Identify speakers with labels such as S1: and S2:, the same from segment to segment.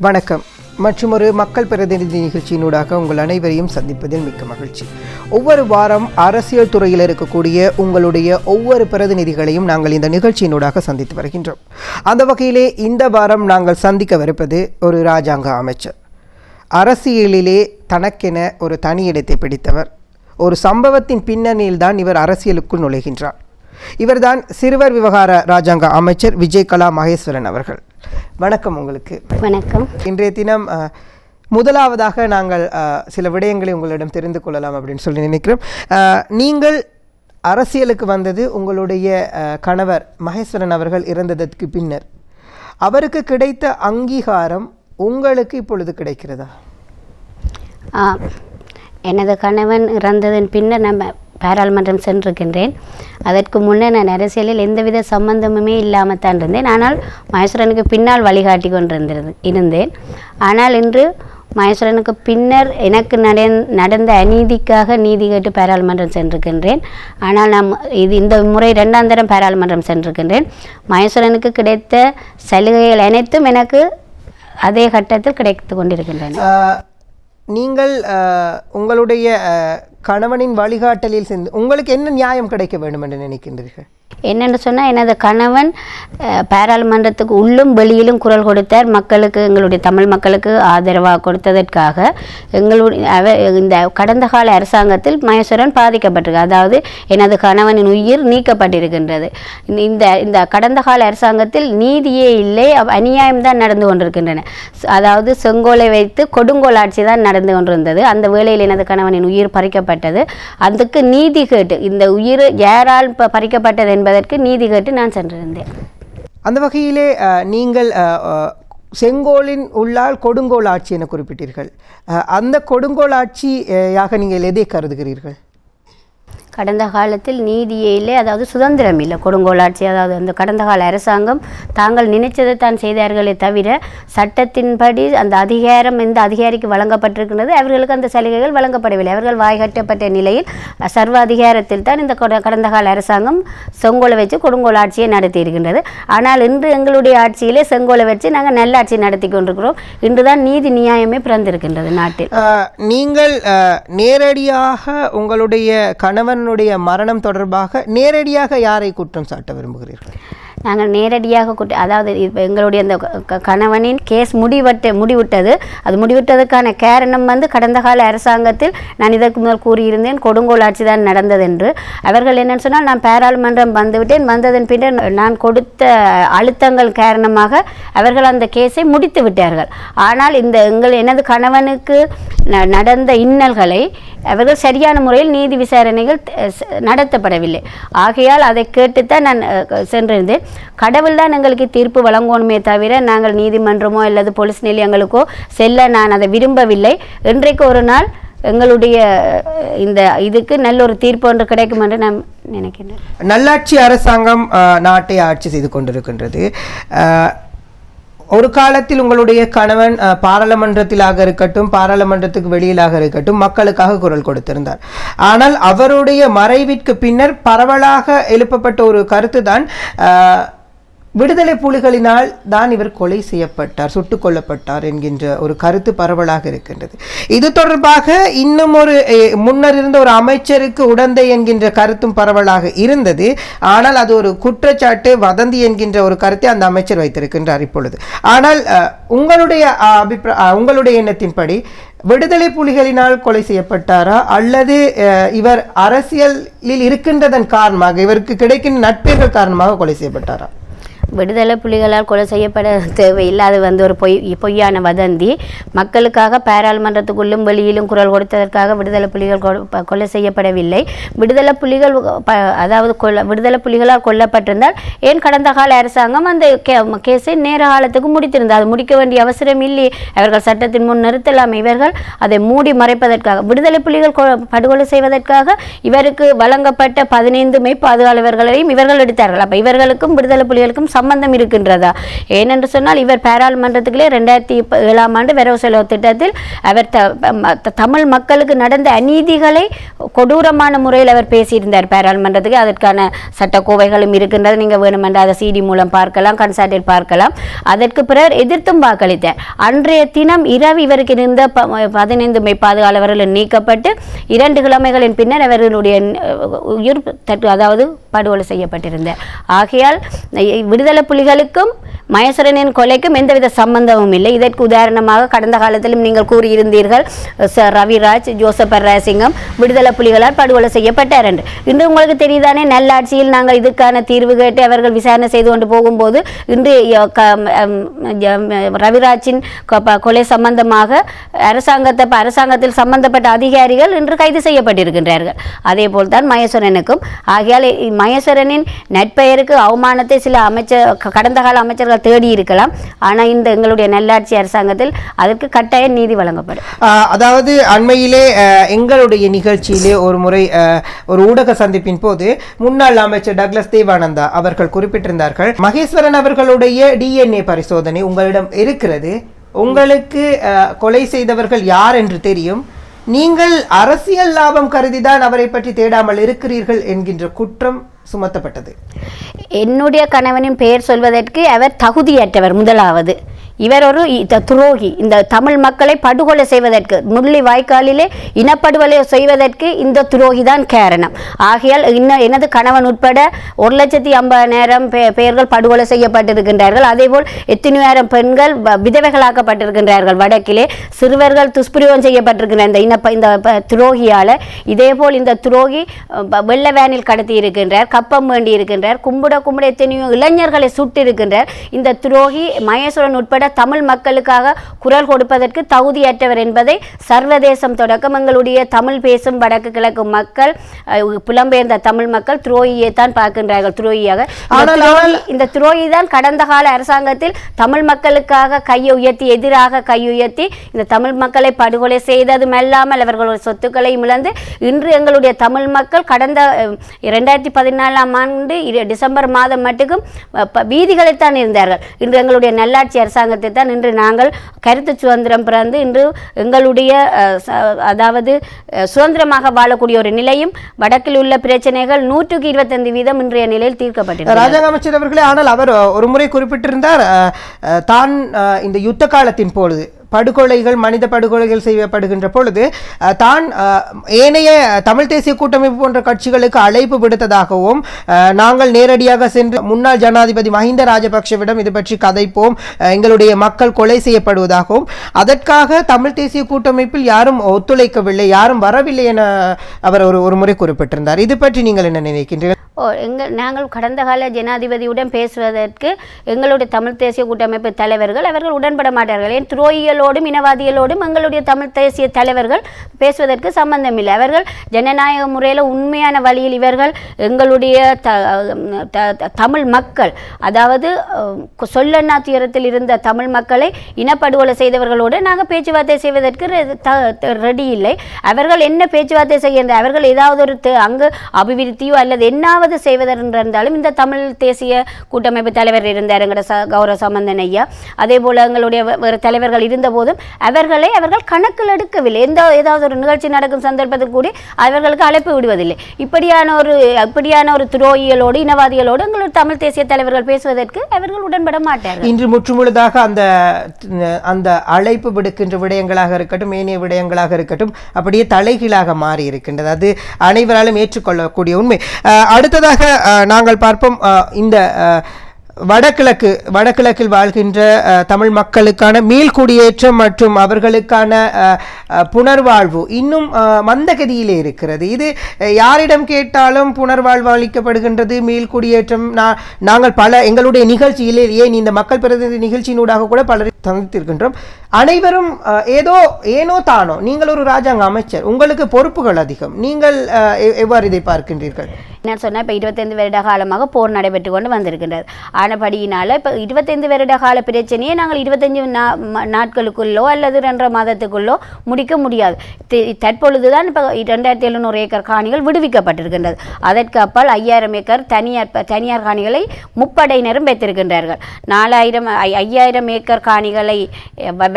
S1: வணக்கம். மற்றுமொரு மக்கள் பிரதிநிதி நிகழ்ச்சியினூடாக உங்கள் அனைவரையும் சந்திப்பதில் மிக்க மகிழ்ச்சி. ஒவ்வொரு வாரம் அரசியல் துறையில் இருக்கக்கூடிய உங்களுடைய ஒவ்வொரு பிரதிநிதிகளையும் நாங்கள் இந்த நிகழ்ச்சியினூடாக சந்தித்து வருகின்றோம். அந்த வகையிலே இந்த வாரம் நாங்கள் சந்திக்கவிருப்பது ஒரு இராஜாங்க அமைச்சர். அரசியலிலே தனக்கென ஒரு தனி இடத்தை பிடித்தவர். ஒரு சம்பவத்தின் பின்னணியில்தான் இவர் அரசியலுக்குள் நுழைகின்றார். இவர்தான் சிறுவர் விவகார இராஜாங்க அமைச்சர் விஜயகலா மகேஸ்வரன் அவர்கள். வணக்கம் உங்களுக்கு.
S2: வணக்கம்.
S1: இன்றைய தினம் முதலாவதாக நாங்கள் சில விடயங்களை உங்களிடம் தெரிந்து கொள்ளலாம் அப்படின்னு சொல்லி நினைக்கிறோம். நீங்கள் அரசியலுக்கு வந்தது உங்களுடைய கணவர் மகேஸ்வரன் அவர்கள் இறந்ததற்கு பின்னர். அவருக்கு கிடைத்த அங்கீகாரம் உங்களுக்கு இப்பொழுது கிடைக்கிறதா?
S2: எனது கணவன் இறந்ததன் பின்னர் நம்ம பாராளுமன்றம் சென்றிருக்கின்றேன். அதற்கு முன்னே நான் அரசியலில் எந்தவித சம்பந்தமுமே இல்லாமல் தான் இருந்தேன். ஆனால் மகேஸ்வரனுக்கு பின்னால் வழிகாட்டி இருந்தேன். ஆனால் இன்று மகேஸ்வரனுக்கு பின்னர் எனக்கு நடந்த அநீதிக்காக நீதி கேட்டு பாராளுமன்றம் சென்றிருக்கின்றேன். ஆனால் நான் இந்த முறை 2ஆம் தரம் பாராளுமன்றம் சென்றிருக்கின்றேன். மகேஸ்வரனுக்கு கிடைத்த சலுகைகள் அனைத்தும் எனக்கு அதே கட்டத்தில் கிடைத்து கொண்டிருக்கின்றன.
S1: நீங்கள் உங்களுடைய கணவனின் வழிகாட்டலில் சென்று உங்களுக்கு என்ன நியாயம் கிடைக்க வேண்டும் என்று நினைக்கின்றீர்கள்?
S2: என்னென்னு சொன்னால், எனது கணவன் பாராளுமன்றத்துக்கு உள்ளும் வெளியிலும் குரல் கொடுத்தார். மக்களுக்கு, எங்களுடைய தமிழ் மக்களுக்கு ஆதரவாக கொடுத்ததற்காக இந்த கடந்த கால அரசாங்கத்தில் மகேஸ்வரன் பாதிக்கப்பட்டிருக்கு. அதாவது எனது கணவனின் உயிர் நீக்கப்பட்டிருக்கின்றது. இந்த கடந்த கால அரசாங்கத்தில் நீதியே இல்லை, அநியாயம்தான் நடந்து கொண்டிருக்கின்றன. அதாவது செங்கோலை வைத்து கொடுங்கோல் ஆட்சி தான் நடந்து கொண்டிருந்தது. அந்த வேளையில் எனது கணவனின் உயிர் பறிக்கப்பட்டது. அதுக்கு நீதி கேட்டு, இந்த உயிர் யாரால் பறிக்கப்பட்டது என்பதற்கு நீதி கேட்டு நான் சென்றிருந்தேன்.
S1: அந்த வகையிலே நீங்கள் செங்கோலின் உள்ளால் கொடுங்கோல் ஆட்சி என குறிப்பிட்டீர்கள். அந்த கொடுங்கோல் ஆட்சியாக நீங்கள் எதை கருதுகிறீர்கள்?
S2: கடந்த காலத்தில் நீதியே இல்லை, அதாவது சுதந்திரம் இல்லை, கொடுங்கோல் ஆட்சி. அதாவது அந்த கடந்த கால அரசாங்கம் தாங்கள் நினைச்சதை தான் செய்தார்களே தவிர சட்டத்தின்படி அந்த அதிகாரம் எந்த அதிகாரிக்கு வழங்கப்பட்டிருக்கின்றது அவர்களுக்கு அந்த சலுகைகள் வழங்கப்படவில்லை. அவர்கள் வாய்கட்டப்பட்ட நிலையில் சர்வ அதிகாரத்தில் தான் இந்த கடந்த கால அரசாங்கம் செங்கோலை வச்சு கொடுங்கோல் ஆட்சியை நடத்தி இருக்கின்றது. ஆனால் இன்று எங்களுடைய ஆட்சியிலே செங்கோலை வச்சு நாங்கள் நல்லாட்சி நடத்தி கொண்டிருக்கிறோம். இன்றுதான் நீதி நியாயமே பிறந்திருக்கின்றது நாட்டில்.
S1: நீங்கள் நேரடியாக உங்களுடைய கணவன் மரணம் தொடர்பாக நேரடியாக யாரை குற்றம் சாட்ட விரும்புகிறீர்கள்?
S2: நாங்கள் நேரடியாக அதாவது எங்களுடைய அந்த கணவனின் கேஸ் முடிவிட்டது. அது முடிவிட்டதுக்கான காரணம் கடந்த கால அரசாங்கத்தில் நான் இதற்கு முதல் கூறியிருந்தேன், கொடுங்கோல் ஆட்சி தான் நடந்தது என்று. அவர்கள் என்னன்னு சொன்னால், நான் பாராளுமன்றம் வந்துவிட்டேன், வந்ததன் பின்னர் நான் கொடுத்த அழுத்தங்கள் காரணமாக அவர்கள் அந்த கேஸை முடித்து விட்டார்கள். ஆனால் எனது கணவனுக்கு நடந்த இன்னல்களை அவர்கள் சரியான முறையில் நீதி விசாரணைகள் நடத்தப்படவில்லை. ஆகையால் அதை கேட்டுத்தான் நான் சென்றிருந்தேன். கடவுள் தான் எங்களுக்கு தீர்ப்பு வழங்கணுமே தவிர நாங்கள் நீதிமன்றமோ அல்லது போலீஸ் நிலையங்களுக்கோ செல்ல நான் அதை விரும்பவில்லை. இன்றைக்கு ஒரு நாள் எங்களுடைய இதுக்கு நல்ல ஒரு தீர்ப்பு ஒன்று கிடைக்கும் என்று நான் நினைக்கிறேன்.
S1: நல்லாட்சி அரசாங்கம் நாட்டை ஆட்சி செய்து கொண்டிருக்கின்றது. ஒரு காலத்தில் உங்களுடைய கணவன் பாராளுமன்றத்திலாக இருக்கட்டும், பாராளுமன்றத்துக்கு வெளியிலாக இருக்கட்டும், மக்களுக்காக குரல் கொடுத்திருந்தார். ஆனால் அவருடைய மறைவிற்கு பின்னர் பரவலாக எழுப்பப்பட்ட ஒரு கருத்து தான், விடுதலை புலிகளினால் தான் இவர் கொலை செய்யப்பட்டார், சுட்டுக் கொல்லப்பட்டார் என்கின்ற ஒரு கருத்து பரவலாக இருக்கின்றது. இது தொடர்பாக இன்னும் ஒரு முன்னர் இருந்த ஒரு அமைச்சருக்கு உடந்தை என்கின்ற கருத்தும் பரவலாக இருந்தது. ஆனால் அது ஒரு குற்றச்சாட்டு, வதந்தி என்கின்ற ஒரு கருத்தை அந்த அமைச்சர் வைத்திருக்கின்றார் இப்பொழுது. ஆனால் உங்களுடைய எண்ணத்தின்படி விடுதலை புலிகளினால் கொலை செய்யப்பட்டாரா, அல்லது இவர் அரசியலில் இருக்கின்றதன் காரணமாக, இவருக்கு கிடைக்கின்ற நட்பெயர்கள் காரணமாக கொலை செய்யப்பட்டாரா?
S2: விடுதலை புலிகளால் கொலை செய்யப்பட தேவையில்லை. அது ஒரு பொய்யான வதந்தி. மக்களுக்காக பாராளுமன்றத்துக்குள்ளும் வெளியிலும் குரல் கொடுத்ததற்காக விடுதலை புலிகள் கொலை செய்யப்படவில்லை. விடுதலை புலிகள் விடுதலை புலிகளால் கொல்லப்பட்டிருந்தால் ஏன் கடந்த கால அரசாங்கம் அந்த கேஸை நேர காலத்துக்கு முடித்திருந்தார்? அது முடிக்க வேண்டிய அவசரம் இல்லை. அவர்கள் சட்டத்தின் முன் நிறுத்தலாம். இவர்கள் அதை மூடி மறைப்பதற்காக, விடுதலை புலிகள் படுகொலை செய்வதற்காக இவருக்கு வழங்கப்பட்ட 15 மெய்ப்பாதுகாவலர்களையும் இவர்கள் எடுத்தார்கள். அப்போ இவர்களுக்கும் விடுதலை புலிகளுக்கும் சம்பந்தம் இருக்கின்றதா? ஏனென்று சொன்னால் இவர் பாராளுமன்றத்துக்குள்ளே 2007 ஆண்டு வரவு செலவு திட்டத்தில் அவர் தமிழ் மக்களுக்கு நடந்த அநீதிகளை கொடூரமான முறையில் அவர் பேசியிருந்தார் பாராளுமன்றத்துக்கு. அதற்கான சட்டக்கோவைகளும் இருக்கின்றது. நீங்கள் வேணுமென்று அதை CD மூலம் பார்க்கலாம், கன்சார்ட்டில் பார்க்கலாம். அதற்கு பிறகு எதிர்த்தும் வாக்களித்தார். அன்றைய தினம் இரவு இவருக்கு இருந்த 15 மெய்ப்பாதுகாவலர்கள் நீக்கப்பட்டு 2 கிழமைகளின் பின்னர் அவர்களுடைய உயிர் அதாவது படுகொலை செய்யப்பட்டிருந்தார். ஆகையால் விடுதலை புலிகளுக்கும் மகேஸ்வரனின் கொலைக்கும் எந்தவித சம்பந்தமும் இல்லை. இதற்கு உதாரணமாக கடந்த காலத்திலும் நீங்கள் கூறியிருந்தீர்கள், ரவிராஜ், ஜோசப் ராசிங்கம் விடுதலை புலிகளால் படுகொலை செய்யப்பட்டார் என்று. இன்று உங்களுக்கு தெரியுதானே, நல்லாட்சியில் நாங்கள் இதுக்கான தீர்வு கேட்டு அவர்கள் விசாரணை செய்து கொண்டு போகும்போது இன்று ரவிராஜின் கொலை சம்பந்தமாக அரசாங்கத்தில் சம்பந்தப்பட்ட அதிகாரிகள் இன்று கைது செய்யப்பட்டிருக்கின்றார்கள். அதே போல்தான் மகேஸ்வரனுக்கும். ஆகையால் மகேஸ்வரனின் நட்பெயருக்கு அவமானத்தை சில கடந்த கால அமைச்சர்கள் தேடி இருக்கலாம். ஆனால் இந்த எங்களுடைய நல்லாட்சி அரசாங்கத்தில் அதற்கு கட்டாய நீதி வழங்கப்படும்.
S1: அதாவது அண்மையிலே எங்களுடைய நிகழ்ச்சியிலே ஒரு முறை ஒரு ஊடக சந்திப்பின் போது முன்னாள் அமைச்சர் டக்ளஸ் தேவானந்தா அவர்கள் குறிப்பிட்டிருந்தார்கள், மகேஸ்வரன் அவர்களுடைய DNA பரிசோதனை உங்களிடம் இருக்கிறது, உங்களுக்கு கொலை செய்தவர்கள் யார் என்று தெரியும், நீங்கள் அரசியல் லாபம் கருதிதான் அவரை பற்றி தேடாமல் இருக்கிறீர்கள் என்கின்ற குற்றம் சுமத்தப்பட்டது.
S2: என்னுடைய கணவனின் பெயர் சொல்வதற்கு அவர் தகுதியற்றவர். முதலாவது இவர் ஒரு துரோகி. இந்த தமிழ் மக்களை படுகொலை செய்வதற்கு, முள்ளி வாய்க்காலிலே இனப்படுகொலை செய்வதற்கு இந்த துரோகி தான் காரணம். ஆகையால் எனது கணவன் உட்பட 1,50,000 பெயர்கள் படுகொலை செய்யப்பட்டிருக்கின்றார்கள். அதேபோல் எத்தனையாயிரம் பெண்கள் விதவைகளாக்கப்பட்டிருக்கின்றார்கள். வடக்கிலே சிறுவர்கள் துஷ்பிரயோகம் செய்யப்பட்டிருக்கின்ற இந்த துரோகியால். இதேபோல் இந்த துரோகி வெள்ள வேனில் கடத்தி இருக்கின்றார், கப்பம் வேண்டி இருக்கின்றார், கும்பிட எத்தனையோ இளைஞர்களை சுட்டு இருக்கின்றார். இந்த துரோகி மகேஸ்வரன் உட்பட தமிழ் மக்களுக்காக குரல் கொடுப்பதற்கு தகுதியற்றவர் என்பதை சர்வதேசம் தொடக்கம் எங்களுடைய தமிழ் பேசும் வடக்கு கிழக்கு மக்கள், புலம்பெயர்ந்த தமிழ் மக்கள் துரோகியை தான் பார்க்கின்றார்கள். துரோகியாக இந்த துரோகி தான் கடந்த கால அரசாங்கத்தில் தமிழ் மக்களுக்காக கையை உயர்த்தி, எதிராக கையுயர்த்தி இந்த தமிழ் மக்களை படுகொலை செய்ததும் அல்லாமல் அவர்களுடைய சொத்துக்களை இழந்து இன்று எங்களுடைய தமிழ் மக்கள் கடந்த 2014 ஆண்டு டிசம்பர் மாதம் மட்டுக்கும் வீதிகளைத்தான் இருந்தார்கள். இன்று எங்களுடைய நல்லாட்சி அரசாங்கத்தை தான் இன்று நாங்கள் கருத்து சுதந்திரம் பிறந்து இன்று எங்களுடைய அதாவது சுதந்திரமாக வாழக்கூடிய ஒரு நிலையும், வடக்கில் உள்ள பிரச்சனைகள் 125% இன்றைய நிலையில் தீர்க்கப்பட்டது.
S1: ராஜாங்க அமைச்சர் அவர்களே, ஆனால் அவர் ஒரு முறை குறிப்பிட்டிருந்தார், தான் இந்த யுத்த காலத்தின் பொழுது படுகொலைகள், மனித படுகொலைகள் செய்யப்படுகின்ற பொழுது தான் ஏனைய தமிழ் தேசிய கூட்டமைப்பு போன்ற கட்சிகளுக்கு அழைப்பு விடுத்ததாகவும், நாங்கள் நேரடியாக சென்று முன்னாள் ஜனாதிபதி மஹிந்த ராஜபக்ஷவிடம் இது பற்றி கதைப்போம், எங்களுடைய மக்கள் கொலை செய்யப்படுவதாகவும், அதற்காக தமிழ் தேசிய கூட்டமைப்பில் யாரும் ஒத்துழைக்கவில்லை, யாரும் வரவில்லை என அவர் ஒரு முறை குறிப்பிட்டிருந்தார். இது பற்றி நீங்கள் என்ன நினைக்கின்றீர்கள்?
S2: நாங்கள் கடந்த கால ஜனாதிபதியுடன் பேசுவதற்கு எங்களுடைய தமிழ் தேசிய கூட்டமைப்பு தலைவர்கள் அவர்கள் உடன்பட மாட்டார்கள். ஏன் துரோகிகளோடும் இனவாதிகளோடும் எங்களுடைய தமிழ் தேசிய தலைவர்கள் பேசுவதற்கு சம்பந்தம் இல்லை. அவர்கள் ஜனநாயக முறையில் உண்மையான வழியில் இவர்கள் எங்களுடைய தமிழ் மக்கள், அதாவது சொல்லண்ணா துயரத்தில் இருந்த தமிழ் மக்களை இனப்படுகொலை செய்தவர்களோடு நாங்கள் பேச்சுவார்த்தை செய்வதற்கு ரெடி இல்லை. அவர்கள் என்ன பேச்சுவார்த்தை செய்கின்ற, அவர்கள் ஏதாவது ஒரு அங்கு அபிவிருத்தியோ அல்லது என்னாவது செய்வதென்றாலும் இந்த தமிழ் தேசிய கூட்டமைப்பு தலைவர் இருந்தார் எங்களோட கௌரவ சம்பந்தன் ஐயா, அதே போல எங்களுடைய வேறு தலைவர்கள் இருந்த போதும் அவர்கள் கணக்கில் எடுக்கவில்லை. ஏதாவது ஒரு நிகழ்ச்சி நடக்கும் சந்தர்ப்பத்தில் கூடி அவர்களுக்கு அழைப்பு விடுவதில்லை. இப்படியான ஒரு துரோகிகளோடு இனவாதிகளோடு எங்களுடைய தமிழ் தேசிய தலைவர்கள் பேசுவதற்கு அவர்கள் உடன்பட மாட்டார்கள்.
S1: இன்று முற்றுமுழுதாக அந்த அழைப்பு விடுக்கின்ற விடயங்களாக இருக்கட்டும், ஏனைய விடயங்களாக இருக்கட்டும், அப்படியே தலைகீழாக மாறி இருக்கின்றது. அது அனைவராலும் ஏற்றுக்கொள்ளக்கூடிய உண்மை. அடுத்ததாக நாங்கள் பார்ப்போம், இந்த வடகிழக்கில் வாழ்கின்ற தமிழ் மக்களுக்கான மீள்குடியேற்றம் மற்றும் அவர்களுக்கான புனர்வாழ்வு இன்னும் மந்தகதியிலே இருக்கிறது. இது யாரிடம் கேட்டாலும் புனர்வாழ்வு அளிக்கப்படுகின்றது, மீள்குடியேற்றம். நாங்கள் எங்களுடைய நிகழ்ச்சியிலே, ஏன் இந்த மக்கள் பிரதிநிதி நிகழ்ச்சியினூடாக கூட பலரை சந்தித்திருக்கின்றோம். அனைவரும் ஏனோ தானோ, நீங்கள் ஒரு ராஜாங்க அமைச்சர், உங்களுக்கு பொறுப்புகள் அதிகம், நீங்கள் எவ்வாறு இதை பார்க்கின்றீர்கள்?
S2: என்ன சொன்னால் இப்போ 25 வருட காலமாக போர் நடைபெற்று கொண்டு வந்திருக்கின்றது. ஆனபடியினால் இப்போ 25 வருட கால பிரச்சனையை நாங்கள் 25 நாட்களுக்குள்ளோ அல்லது 2.5 மாதத்துக்குள்ளோ முடிக்க முடியாது. தற்பொழுது தான் இப்போ 2700 ஏக்கர் காணிகள் விடுவிக்கப்பட்டிருக்கின்றது. அதற்கு அப்பால் 5000 ஏக்கர் தனியார் காணிகளை முப்படையினரும் வைத்திருக்கின்றார்கள். 5000 ஏக்கர் காணிகளை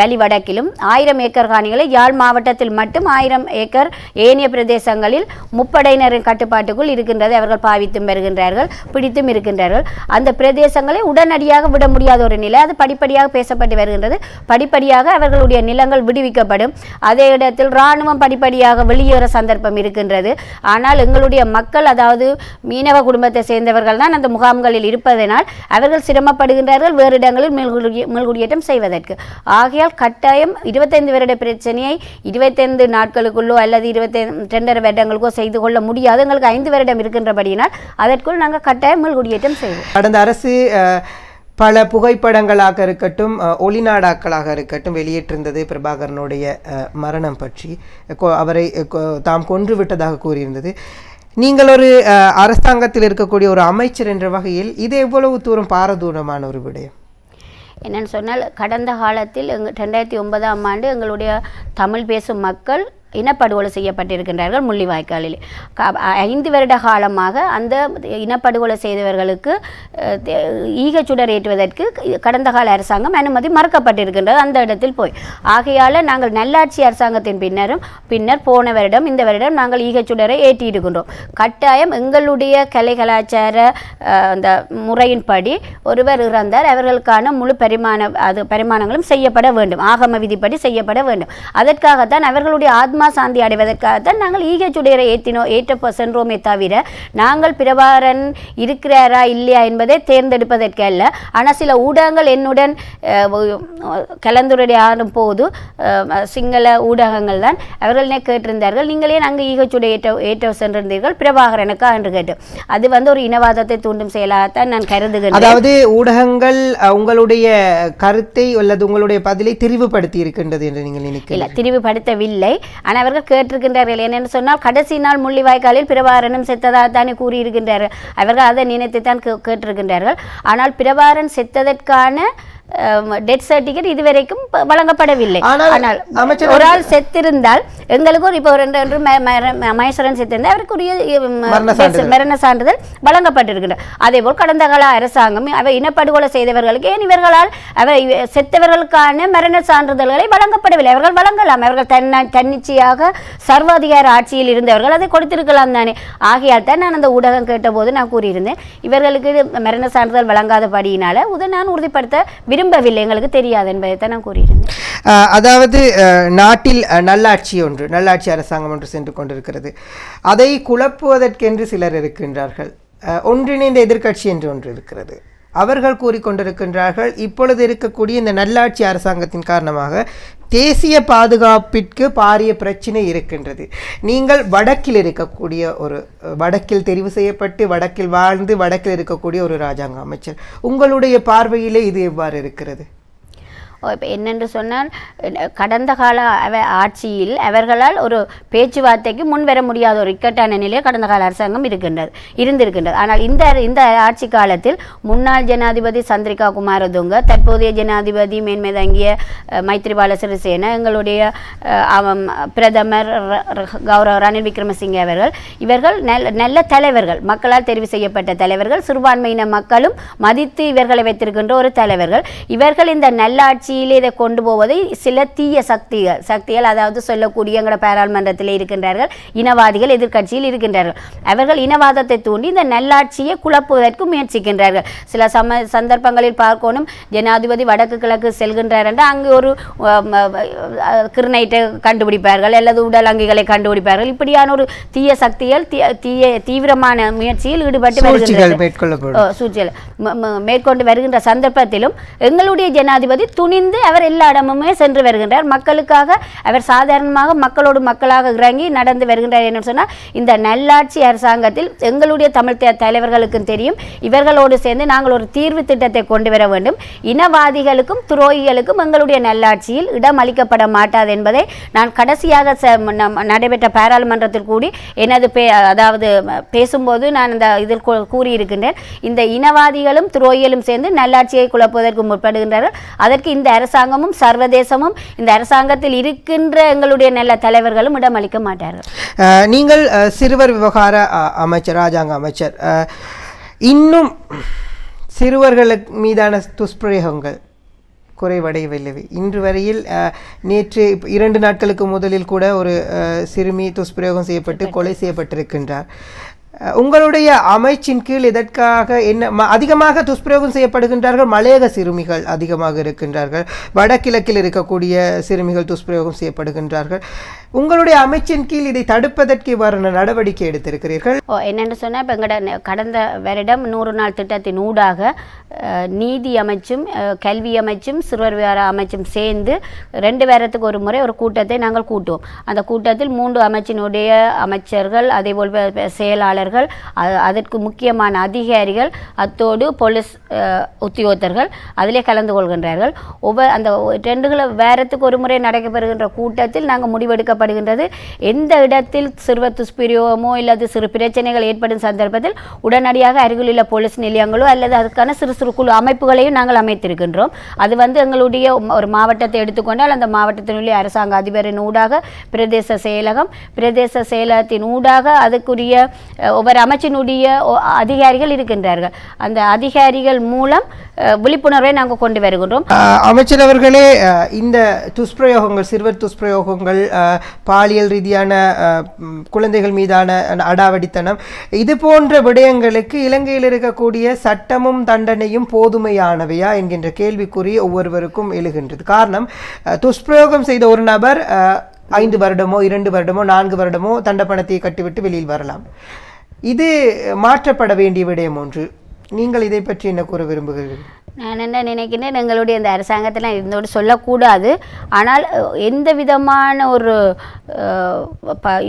S2: வலி வடக்கிலும் 1000 ஏக்கர் காணிகளை யாழ் மாவட்டத்தில் மட்டும் 1000 ஏக்கர் ஏனைய பிரதேசங்களில் முப்படையினரின் கட்டுப்பாட்டுக்குள் இருக்கின்றது. அவர்கள் பாவித்தும் வருகின்றார்கள், பிடித்தும் இருக்கின்றார்கள். அந்த பிரதேசங்களை உடனடியாக விட முடியாத ஒரு நிலை, அது படிப்படியாக பேசப்பட்டு வருகின்றது. படிப்படியாக அவர்களுடைய நிலங்கள் விடுவிக்கப்படும். அதே இடத்தில் இராணுவம் படிப்படியாக வெளியேற சந்தர்ப்பம் இருக்கின்றது. ஆனால் எங்களுடைய மக்கள், அதாவது மீனவ குடும்பத்தை சேர்ந்தவர்கள் தான் அந்த முகாம்களில் இருப்பதனால் அவர்கள் சிரமப்படுகின்றார்கள் வேறு இடங்களில் மேல்குடியேற்றம் செய்வதற்கு. ஆகையால் கட்டாயம் 25 வருட பிரச்சனையை 25 நாட்களுக்குள்ளோ அல்லது 22 வருடங்களுக்கோ செய்து கொள்ள முடியாது. எங்களுக்கு 5 வருடம் இருக்கின்றபடியினால் அதற்குள் நாங்கள் கட்டாயம் மேல்குடியேற்றம் செய்வோம்.
S1: கடந்த அரசு பல புகைப்படங்களாக இருக்கட்டும், ஒளிநாடாக்களாக இருக்கட்டும் வெளியேற்றிருந்தது பிரபாகரனுடைய மரணம் பற்றி. அவரை தாம் கொன்று விட்டதாக கூறியிருந்தது. நீங்கள் ஒரு அரசாங்கத்தில் இருக்கக்கூடிய ஒரு அமைச்சர் என்ற வகையில் இது எவ்வளவு தூரம் பாரதூரமான ஒரு விடயம்?
S2: என்னென்னு சொன்னால், கடந்த காலத்தில் 2009ஆம் ஆண்டு எங்களுடைய தமிழ் பேசும் மக்கள் இனப்படுகொலை செய்யப்பட்டிருக்கின்றார்கள் முள்ளிவாய்க்காலில். 5 வருட காலமாக அந்த இனப்படுகொலை செய்தவர்களுக்கு ஈகச்சுடர் ஏற்றுவதற்கு கடந்த கால அரசாங்கம் அனுமதி மறுக்கப்பட்டிருக்கின்றது அந்த இடத்தில் போய். ஆகையால் நாங்கள் நல்லாட்சி அரசாங்கத்தின் பின்னர் போன வருடம் இந்த வருடம் நாங்கள் ஈகச்சுடரை ஏற்றியிருக்கின்றோம். கட்டாயம் எங்களுடைய கலை கலாச்சார அந்த முறையின்படி ஒருவர் இறந்தால் அவர்களுக்கான முழு பரிமாணங்களும் செய்யப்பட வேண்டும், ஆகம விதிப்படி செய்யப்பட வேண்டும். அதற்காகத்தான் அவர்களுடைய ஆத்மா சாந்தி அடைவதற்காகத்தான் நாங்கள் ஈகச்சுடரை ஏற்ற சென்றோமே தவிர நாங்கள் பிரபாகரன் இருக்கிறாரா இல்லையா என்பதை தேர்ந்தெடுப்பதற்கு அல்ல. ஆனால் சில ஊடகங்கள் என்னுடன் கலந்துரையாடும் போது சிங்கள ஊடகங்கள் தான் அவர்களே கேட்டிருந்தார்கள், நீங்களே நாங்கள் ஈகச்சுடை ஏற்ற சென்றிருந்தீர்கள் பிரபாகரனுக்கா என்று கேட்டு. அது ஒரு இனவாதத்தை தூண்டும் செயலாகத்தான் நான் கருதுகிறேன்.
S1: அதாவது ஊடகங்கள் உங்களுடைய கருத்தை அல்லது உங்களுடைய பதிலை திரிவுபடுத்தி இருக்கின்றது என்று நீங்கள் நினைக்கிறீர்கள்?
S2: இல்லை, திரிவுபடுத்தவில்லை. ஆனால் அவர்கள் கேட்டிருக்கின்றார்கள். என்னென்னு சொன்னால், கடைசி நாள் முள்ளிவாய்க்காலில் பிரபாகரனும் செத்ததாக தானே கூறியிருக்கின்றார்கள். அவர்கள் அதை நினைத்து தான் கேட்டிருக்கின்றார்கள். ஆனால் பிரபாகரன் செத்ததற்கான டெத் சர்டிஃபிகேட் இதுவரைக்கும் வழங்கப்படவில்லை. ஆனால் ஒரு ஆள் செத்திருந்தால் எங்களுக்கு ஒரு இப்போ மகேஸ்வரன் செத்திருந்தால் அவருக்குரிய மரண சான்றிதழ் வழங்கப்பட்டிருக்கின்றன. அதேபோல் கடந்த கால அரசாங்கம் அவை இனப்படுகொலை செய்தவர்களுக்கு ஏன் இவர்களால் அவை செத்தவர்களுக்கான மரண சான்றிதழ்களை வழங்கப்படவில்லை. அவர்கள் வழங்கலாம், அவர்கள் தன்னிச்சையாக சர்வாதிகார ஆட்சியில் இருந்தவர்கள் அதை கொடுத்திருக்கலாம் தானே. ஆகையால் தான் நான் அந்த ஊடகம் கேட்டபோது நான் கூறியிருந்தேன், இவர்களுக்கு மரண சான்றிதழ் வழங்காதபடியினால நான் உறுதிப்படுத்த விரும்பவில்லை, எங்களுக்கு தெரியாது என்பதை தான் நான் கூறியிருந்தேன்.
S1: அதாவது நாட்டில் நல்லாட்சி அரசாங்கம் ஒன்று சென்று கொண்டிருக்கிறது. அதை குழப்புவதற்கென்று சிலர் இருக்கின்றார்கள். ஒன்றிணைந்த எதிர்க்கட்சி என்று ஒன்று இருக்கிறது. அவர்கள் கூறிக்கொண்டிருக்கின்றார்கள், இப்பொழுது இருக்கக்கூடிய இந்த நல்லாட்சி அரசாங்கத்தின் காரணமாக தேசிய பாதுகாப்பிற்கு பாரிய பிரச்சனை இருக்கின்றது. நீங்கள் வடக்கில் தெரிவு செய்யப்பட்டு வடக்கில் வாழ்ந்து வடக்கில் இருக்கக்கூடிய ஒரு ராஜாங்க அமைச்சர், உங்களுடைய பார்வையிலே இது எவ்வாறு இருக்கிறது?
S2: இப்போ என்னென்று சொன்னால், கடந்த கால ஆட்சியில் அவர்களால் ஒரு பேச்சுவார்த்தைக்கு முன்வர முடியாத ஒரு இக்கட்டான நிலையில் கடந்த கால அரசாங்கம் இருந்திருக்கின்றது. ஆனால் இந்த ஆட்சி காலத்தில் முன்னாள் ஜனாதிபதி சந்திரிகா குமாரதுங்க, தற்போதைய ஜனாதிபதி மேன்மை தங்கிய மைத்ரிபால சிறிசேன, எங்களுடைய பிரதமர் கௌரவ ரணில் விக்ரமசிங்கே இவர்கள் நல்ல தலைவர்கள், மக்களால் தெரிவு செய்யப்பட்ட தலைவர்கள், சிறுபான்மையின மக்களும் மதித்து இவர்களை வைத்திருக்கின்ற ஒரு தலைவர்கள். இவர்கள் இந்த நல்லாட்சி இதை கொண்டு போவதை சில தீய சக்திகள் அதாவது சொல்லக்கூடிய எங்களோட பாராளுமன்றத்தில் இருக்கின்றார்கள், இனவாதிகள் எதிர்க்கட்சியில் இருக்கின்றார்கள். அவர்கள் இனவாதத்தை தூண்டி இந்த நல்லாட்சியை குழப்புவதற்கு முயற்சிக்கின்றார்கள். சில சந்தர்ப்பங்களில் பார்க்கணும், ஜனாதிபதி வடக்கு கிழக்கு செல்கின்றார் என்று அங்கு ஒரு கிருணைட்டை கண்டுபிடிப்பார்கள் அல்லது உடல் அங்கிகளை கண்டுபிடிப்பார்கள். இப்படியான ஒரு தீய சக்திகள் தீவிரமான முயற்சியில் ஈடுபட்டு மேற்கொண்டு வருகின்ற சந்தர்ப்பத்திலும் எங்களுடைய ஜனாதிபதி துணி துணிந்து அவர் எல்லா இடமுமே சென்று வருகின்றார். மக்களுக்காக அவர் சாதாரணமாக மக்களோடு மக்களாக இறங்கி நடந்து வருகின்றார். என்று சொன்னால் இந்த நல்லாட்சி அரசாங்கத்தில் எங்களுடைய தமிழ் தலைவர்களுக்கும் தெரியும், இவர்களோடு சேர்ந்து நாங்கள் ஒரு தீர்வு திட்டத்தை கொண்டு வர வேண்டும். இனவாதிகளுக்கும் துரோகிகளுக்கும் எங்களுடைய நல்லாட்சியில் இடம் அளிக்கப்பட மாட்டாது என்பதை நான் கடைசியாக நடைபெற்ற பாராளுமன்றத்தில் கூடி எனது அதாவது பேசும்போது நான் இந்த இதில் கூறியிருக்கின்றேன். இந்த இனவாதிகளும் துரோகிகளும் சேர்ந்து நல்லாட்சியை குழப்புவதற்கு முற்படுகின்றார்கள். அதற்கு இந்த அரசாங்கமும் சர்வதேசமும் இந்த அரசாங்கத்தில் இருக்கின்ற எங்களுடைய நல்ல தலைவர்களும் இடம் அளிக்க மாட்டார்கள்.
S1: நீங்கள் சிறுவர் விவகார அமைச்சர், ராஜாங்க அமைச்சர், இன்னும் சிறுவர்களுக்கு மீதான துஷ்பிரயோகங்கள் குறைவடையவில்லை. இன்று வரையில் நேற்று 2 நாட்களுக்கு முதலில் கூட ஒரு சிறுமி துஷ்பிரயோகம் செய்யப்பட்டு கொலை செய்யப்பட்டிருக்கின்றார். உங்களுடைய அமைச்சின் கீழ் இதற்காக என்ன அதிகமாக துஷ்பிரயோகம் செய்யப்படுகின்றார்கள்? மலையக சிறுமிகள் அதிகமாக இருக்கின்றார்கள், வடகிழக்கில் இருக்கக்கூடிய சிறுமிகள் துஷ்பிரயோகம் செய்யப்படுகின்றார்கள். உங்களுடைய அமைச்சின் கீழ் இதை தடுப்பதற்கு இவ்வாறு நடவடிக்கை எடுத்திருக்கிறீர்கள்?
S2: என்னென்னு சொன்னால், இப்போ எங்களோட கடந்த வருடம் 100 நாள் திட்டத்தின் ஊடாக நீதி அமைச்சும் கல்வி அமைச்சும் சிறுவர் விவகார அமைச்சும் சேர்ந்து 2 வாரத்துக்கு ஒரு முறை ஒரு கூட்டத்தை நாங்கள் கூட்டுவோம். அந்த கூட்டத்தில் 3 அமைச்சினுடைய அமைச்சர்கள், அதேபோல் செயலாளர்கள், அதற்கு முக்கியமான அதிகாரிகள், அத்தோடு போலீஸ் உத்தியோகத்தர்கள் அதிலே கலந்து கொள்கின்றார்கள். அந்த 2 வாரத்துக்கு ஒரு முறை நடைபெறுகின்ற கூட்டத்தில் நாங்கள் முடிவெடுக்கப்படுகின்றது. எந்த இடத்தில் சிறுவர் துஷ்பிரயோகமோ அல்லது சிறு பிரச்சனைகள் ஏற்படும் சந்தர்ப்பத்தில் உடனடியாக அருகிலுள்ள போலீஸ் நிலையங்களோ அல்லது அதுக்கான சிறு சிறு குழு அமைப்புகளையும் நாங்கள் அமைத்திருக்கின்றோம். அது எங்களுடைய ஒரு மாவட்டத்தை எடுத்துக்கொண்டால் அந்த மாவட்டத்தினுடைய அரசாங்க அதிபரின் ஊடாக பிரதேச செயலகம், பிரதேச செயலகத்தின் ஊடாக அதுக்குரிய ஒவ்வொரு அமைச்சினுடைய அதிகாரிகள் இருக்கின்றார்கள். அந்த அதிகாரிகள் மூலம் விழிப்புணர்வை நாங்கள் கொண்டு வருகின்றோம்.
S1: அமைச்சர் அவர்களே, இந்த துஷ்பிரயோகங்கள், சிறுவர் துஷ்பிரயோகங்கள், பாலியல் ரீதியான குழந்தைகள் மீதான அடாவடித்தனம், இது போன்ற விடயங்களுக்கு இலங்கையில் இருக்கக்கூடிய சட்டமும் தண்டனையும் போதுமையானவையா என்கின்ற கேள்விக்குறி ஒவ்வொருவருக்கும் எழுகின்றது. காரணம், துஷ்பிரயோகம் செய்த ஒரு நபர் 5 வருடமோ 2 வருடமோ 4 வருடமோ தண்டப்பணத்தை கட்டிவிட்டு வெளியில் வரலாம். இது மாற்றப்பட வேண்டிய விடயம் ஒன்று. நீங்கள் இதை பற்றி என்ன கூற விரும்புகிறீர்கள்?
S2: நான் என்ன நினைக்கிறேன், எங்களுடைய இந்த அரசாங்கத்தில் இதோடு சொல்லக்கூடாது. ஆனால் எந்த விதமான ஒரு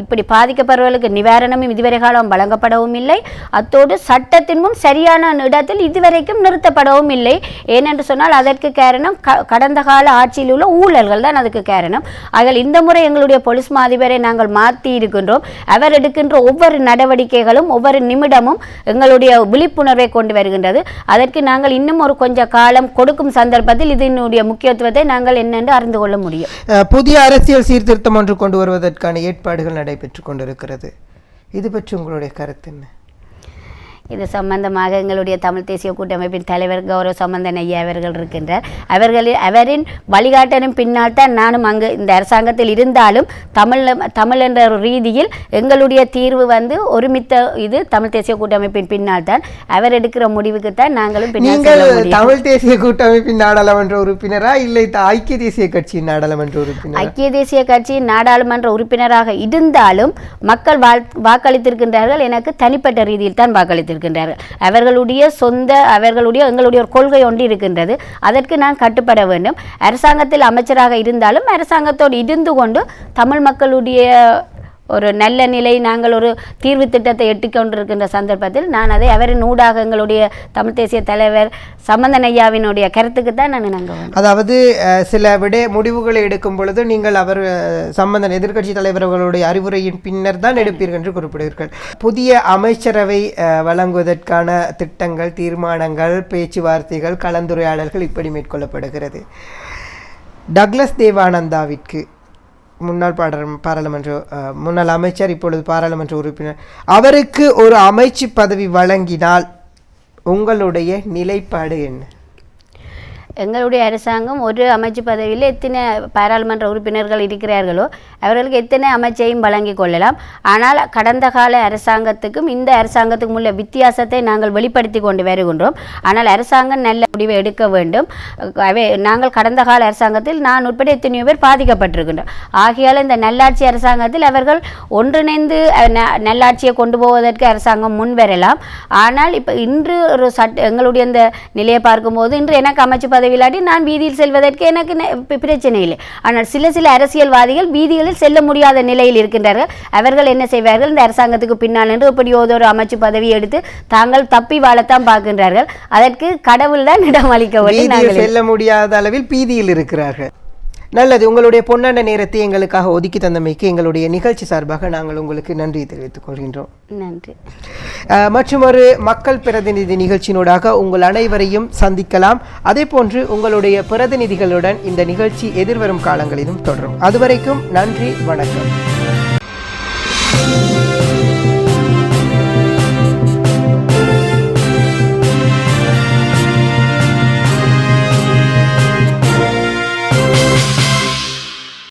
S2: இப்படி பாதிக்கப்படுவர்களுக்கு நிவாரணமும் இதுவரை காலம் வழங்கப்படவும் இல்லை. அத்தோடு சட்டத்தின் முன் சரியான இடத்தில் இதுவரைக்கும் நிறுத்தப்படவும் இல்லை. ஏனென்று சொன்னால் அதற்கு காரணம் கடந்த கால ஆட்சியில் உள்ள ஊழல்கள் தான் அதுக்கு காரணம். ஆக இந்த முறை எங்களுடைய போலீஸ் அதிபரை நாங்கள் மாற்றி இருக்கின்றோம். அவர் எடுக்கின்ற ஒவ்வொரு நடவடிக்கைகளும் ஒவ்வொரு நிமிடமும் எங்களுடைய விழிப்புணர்வை கொண்டு வருகின்றது. அதற்கு நாங்கள் இன்னும் ஒரு கொஞ்சம் காலம் கொடுக்கும் சந்தர்ப்பத்தில் இதனுடைய முக்கியத்துவத்தை நாங்கள் என்னென்று அறிந்து கொள்ள முடியும்.
S1: புதிய அரசியல் சீர்திருத்தம் ஒன்று கொண்டு வருவதற்கான ஏற்பாடுகள் நடைபெற்றுக் கொண்டிருக்கிறது. இது பற்றி உங்களுடைய கருத்து என்ன?
S2: இது சம்பந்தமாக எங்களுடைய தமிழ் தேசிய கூட்டமைப்பின் தலைவர் கௌரவ சம்பந்தன் ஐயா அவர்கள் இருக்கின்றார். அவரின் வழிகாட்டலின் பின்னால் தான் நானும் அங்கு இந்த அரசாங்கத்தில் இருந்தாலும் தமிழ் என்ற ஒரு ரீதியில் எங்களுடைய தீர்வு ஒருமித்த இது தமிழ் தேசிய கூட்டமைப்பின் பின்னால் தான். அவர் எடுக்கிற முடிவுக்கு தான் நாங்களும்
S1: பின்னால். தமிழ் தேசிய கூட்டமைப்பின் நாடாளுமன்ற உறுப்பினரா இல்லை ஐக்கிய தேசிய கட்சியின் நாடாளுமன்ற உறுப்பினர்?
S2: ஐக்கிய தேசிய கட்சியின் நாடாளுமன்ற உறுப்பினராக இருந்தாலும் மக்கள் வாக்களித்திருக்கின்றார்கள். எனக்கு தனிப்பட்ட ரீதியில் தான் வாக்களித்திருக்கின்றார்கள். எங்களுடைய ஒரு கொள்கை ஒன்று இருக்கின்றது. அதற்கு நான் கட்டுப்பட வேண்டும். அரசாங்கத்தில் அமைச்சராக இருந்தாலும் அரசாங்கத்தோடு இருந்து கொண்டு தமிழ் மக்களுடைய ஒரு நல்ல நிலை, நாங்கள் ஒரு தீர்வு திட்டத்தை எட்டிக்கொண்டிருக்கின்ற சந்தர்ப்பத்தில் நான் அதை அவரின் ஊடாக எங்களுடைய தமிழ் தேசிய தலைவர் சம்பந்தன் ஐயாவினுடைய கருத்துக்கு தான் நாங்கள்
S1: அதாவது சில முடிவுகளை எடுக்கும் பொழுது நீங்கள் அவர் சம்பந்தன் எதிர்க்கட்சி தலைவர்களுடைய அறிவுரையின் பின்னர் தான் எடுப்பீர்கள் என்று குறிப்பிடுவீர்கள். புதிய அமைச்சரவை வழங்குவதற்கான திட்டங்கள், தீர்மானங்கள், பேச்சுவார்த்தைகள், கலந்துரையாடல்கள் இப்படி மேற்கொள்ளப்படுகிறது. டக்ளஸ் தேவானந்தாவிற்கு முன்னாள் முன்னாள் அமைச்சர், இப்பொழுது பாராளுமன்ற உறுப்பினர், அவருக்கு ஒரு அமைச்சு பதவி வழங்கினால் உங்களுடைய நிலைப்பாடு என்ன?
S2: எங்களுடைய அரசாங்கம் ஒரு அமைச்சு பதவியில் எத்தனை பாராளுமன்ற உறுப்பினர்கள் இருக்கிறார்களோ அவர்களுக்கு எத்தனை அமைச்சையும் வழங்கி கொள்ளலாம். ஆனால் கடந்த கால அரசாங்கத்துக்கும் இந்த அரசாங்கத்துக்கும் உள்ள வித்தியாசத்தை நாங்கள் வெளிப்படுத்தி கொண்டு வருகின்றோம். ஆனால் அரசாங்கம் நல்ல முடிவை எடுக்க வேண்டும். நாங்கள் கடந்த கால அரசாங்கத்தில் நான் உட்பட எத்தனையோ பேர் பாதிக்கப்பட்டிருக்கின்றோம். ஆகையால் இந்த நல்லாட்சி அரசாங்கத்தில் அவர்கள் ஒன்றிணைந்து நல்லாட்சியை கொண்டு போவதற்கு அரசாங்கம் முன்வரலாம். ஆனால் இப்போ இன்று ஒரு எங்களுடைய இந்த நிலையை பார்க்கும்போது இன்று எனக்கு அமைச்சு பதவி பதவியிலாட்டி நான் வீதியில் செல்வதற்கு எனக்கு பிரச்சனை இல்லை. ஆனால் சில அரசியல்வாதிகள் வீதிகளில் செல்ல முடியாத நிலையில் இருக்கின்றார்கள். அவர்கள் என்ன செய்வார்கள், இந்த அரசாங்கத்துக்கு பின்னால் நின்று எப்படியோ ஒரு அமைச்சு பதவி எடுத்து தாங்கள் தப்பி வாழத்தான் பார்க்கின்றார்கள். அதற்கு கடவுள் தான் இடம் அளிக்க வேண்டும்.
S1: செல்ல முடியாத அளவில் பீதியில் இருக்கிறார்கள். நல்லது. உங்களுடைய பொன்னான நேரத்தை எங்களுக்காக ஒதுக்கி தந்தமைக்கு எங்களுடைய நிகழ்ச்சி சார்பாக நாங்கள் உங்களுக்கு நன்றி தெரிவித்துக் கொள்கின்றோம்.
S2: நன்றி.
S1: மற்றும் ஒரு மக்கள் பிரதிநிதி நிகழ்ச்சியினூடாக உங்கள் அனைவரையும் சந்திக்கலாம். அதே போன்று உங்களுடைய பிரதிநிதிகளுடன் இந்த நிகழ்ச்சி எதிர்வரும் காலங்களிலும் தொடரும். அதுவரைக்கும் நன்றி, வணக்கம்.